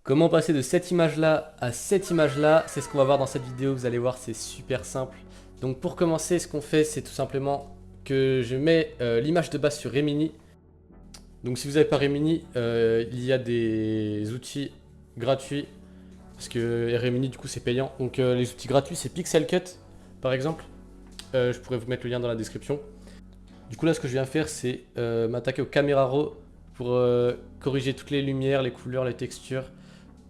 Comment passer de cette image-là à cette image-là? C'est ce qu'on va voir dans cette vidéo, vous allez voir, c'est super simple. Donc pour commencer, ce qu'on fait, c'est tout simplement que je mets l'image de base sur Remini. Donc si vous n'avez pas Remini, il y a des outils gratuits, parce que Remini du coup c'est payant. Donc les outils gratuits c'est Pixel Cut par exemple. Je pourrais vous mettre le lien dans la description. Du coup là ce que je viens faire c'est m'attaquer au Camera Raw pour corriger toutes les lumières, les couleurs, les textures.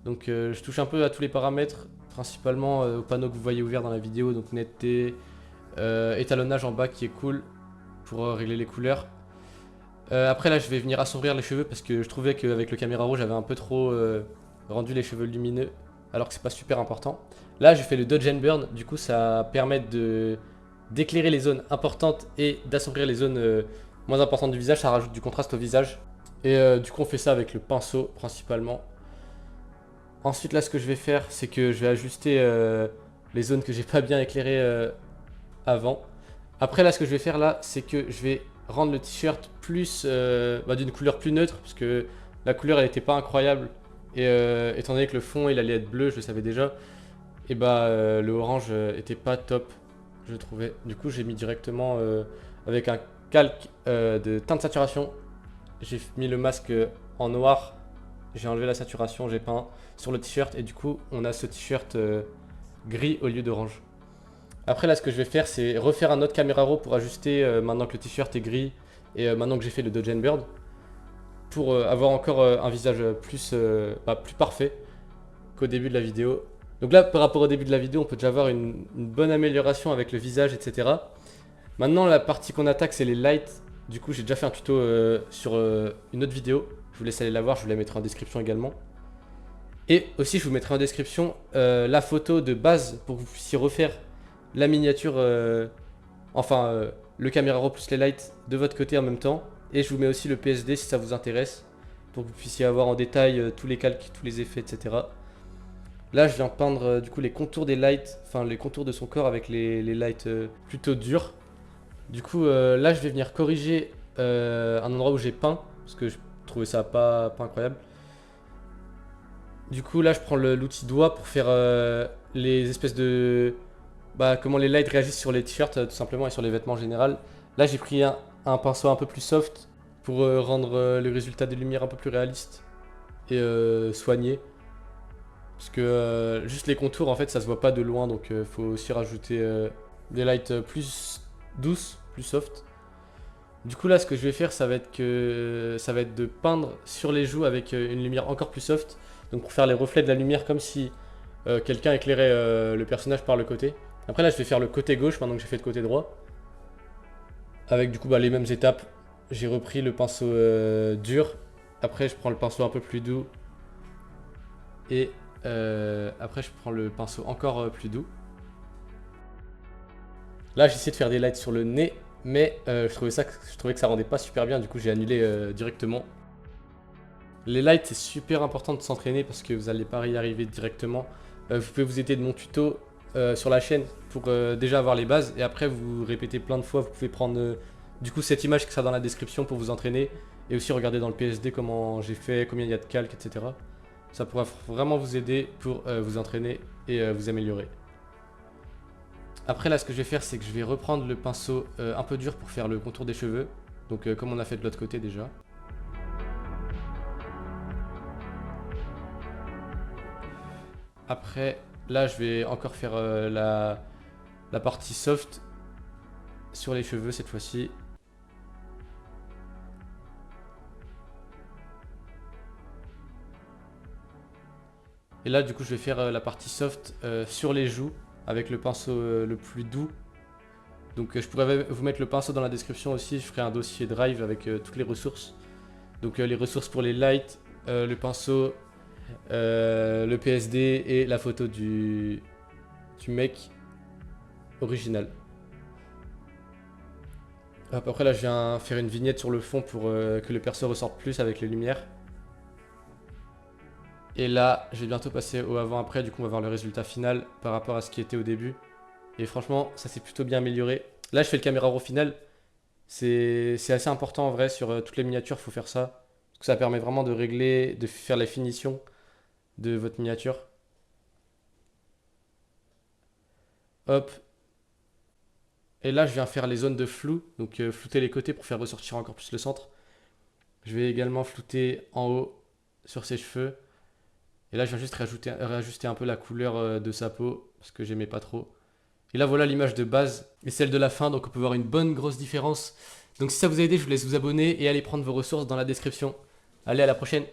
Donc je touche un peu à tous les paramètres, principalement au panneau que vous voyez ouvert dans la vidéo, donc netteté, étalonnage en bas qui est cool pour régler les couleurs. Après là je vais venir assombrir les cheveux parce que je trouvais qu'avec le caméra rouge j'avais un peu trop rendu les cheveux lumineux alors que c'est pas super important. Là j'ai fait le Dodge and Burn, du coup ça permet d'éclairer les zones importantes et d'assombrir les zones moins importantes du visage, ça rajoute du contraste au visage. Et du coup on fait ça avec le pinceau principalement. Ensuite, là, ce que je vais faire, c'est que je vais ajuster les zones que j'ai pas bien éclairées avant. Après, là, ce que je vais faire, là, c'est que je vais rendre le t-shirt plus d'une couleur plus neutre, parce que la couleur, elle était pas incroyable. Et étant donné que le fond, il allait être bleu, je le savais déjà, et bah, le orange était pas top, je trouvais. Du coup, j'ai mis directement avec un calque de teinte de saturation. J'ai mis le masque en noir, j'ai enlevé la saturation, j'ai peint sur le t-shirt et du coup on a ce t-shirt gris au lieu d'orange. Après là ce que je vais faire c'est refaire un autre caméra raw pour ajuster maintenant que le t-shirt est gris et maintenant que j'ai fait le Dodge and Bird pour avoir encore un visage plus parfait qu'au début de la vidéo. Donc là par rapport au début de la vidéo on peut déjà voir une bonne amélioration avec le visage etc. Maintenant la partie qu'on attaque c'est les lights. Du coup j'ai déjà fait un tuto sur une autre vidéo. Je vous laisse aller la voir, je vous la mettrai en description également. Et aussi, je vous mettrai en description la photo de base pour que vous puissiez refaire la miniature, le caméra raw plus les lights de votre côté en même temps. Et je vous mets aussi le PSD si ça vous intéresse, pour que vous puissiez avoir en détail tous les calques, tous les effets, etc. Là, je viens peindre du coup les contours des lights, enfin les contours de son corps avec les lights plutôt durs. Du coup, là, je vais venir corriger un endroit où j'ai peint, parce que je trouvais ça pas incroyable. Du coup, là, je prends l'outil doigt pour faire les espèces de... Bah, comment les lights réagissent sur les t-shirts, tout simplement, et sur les vêtements en général. Là, j'ai pris un pinceau un peu plus soft pour rendre le résultat des lumières un peu plus réaliste et soigné. Parce que juste les contours, en fait, ça se voit pas de loin, donc faut aussi rajouter des lights plus douces, plus soft. Du coup, là, ce que je vais faire, ça va être de peindre sur les joues avec une lumière encore plus soft. Donc pour faire les reflets de la lumière comme si quelqu'un éclairait le personnage par le côté. Après là je vais faire le côté gauche maintenant que j'ai fait le côté droit. Avec du coup les mêmes étapes. J'ai repris le pinceau dur. Après je prends le pinceau un peu plus doux. Et après je prends le pinceau encore plus doux. Là j'essaie de faire des lights sur le nez. Mais je trouvais que ça rendait pas super bien. Du coup j'ai annulé directement. Les lights, c'est super important de s'entraîner parce que vous n'allez pas y arriver directement. Vous pouvez vous aider de mon tuto sur la chaîne pour déjà avoir les bases et après vous répétez plein de fois. Vous pouvez prendre du coup cette image qui sera dans la description pour vous entraîner et aussi regarder dans le PSD comment j'ai fait, combien il y a de calques, etc. Ça pourra vraiment vous aider pour vous entraîner et vous améliorer. Après là ce que je vais faire c'est que je vais reprendre le pinceau un peu dur pour faire le contour des cheveux. Donc comme on a fait de l'autre côté déjà. Après, là, je vais encore faire la partie soft sur les cheveux cette fois-ci. Et là, du coup, je vais faire la partie soft sur les joues avec le pinceau le plus doux. Donc, je pourrais vous mettre le pinceau dans la description aussi. Je ferai un dossier Drive avec toutes les ressources. Donc, les ressources pour les lights, le pinceau, le PSD et la photo du mec original. Hop, après là je viens faire une vignette sur le fond pour que le perso ressorte plus avec les lumières. Et là je vais bientôt passer au avant-après, du coup on va voir le résultat final par rapport à ce qui était au début. Et franchement ça s'est plutôt bien amélioré. Là je fais le caméra raw final. C'est assez important en vrai sur toutes les miniatures, il faut faire ça. Parce que ça permet vraiment de régler, de faire les finitions, de votre miniature. Hop. Et là, je viens faire les zones de flou. Donc flouter les côtés pour faire ressortir encore plus le centre. Je vais également flouter en haut sur ses cheveux. Et là, je viens juste réajuster un peu la couleur de sa peau parce que j'aimais pas trop. Et là, voilà l'image de base et celle de la fin. Donc on peut voir une bonne grosse différence. Donc si ça vous a aidé, je vous laisse vous abonner et aller prendre vos ressources dans la description. Allez, à la prochaine!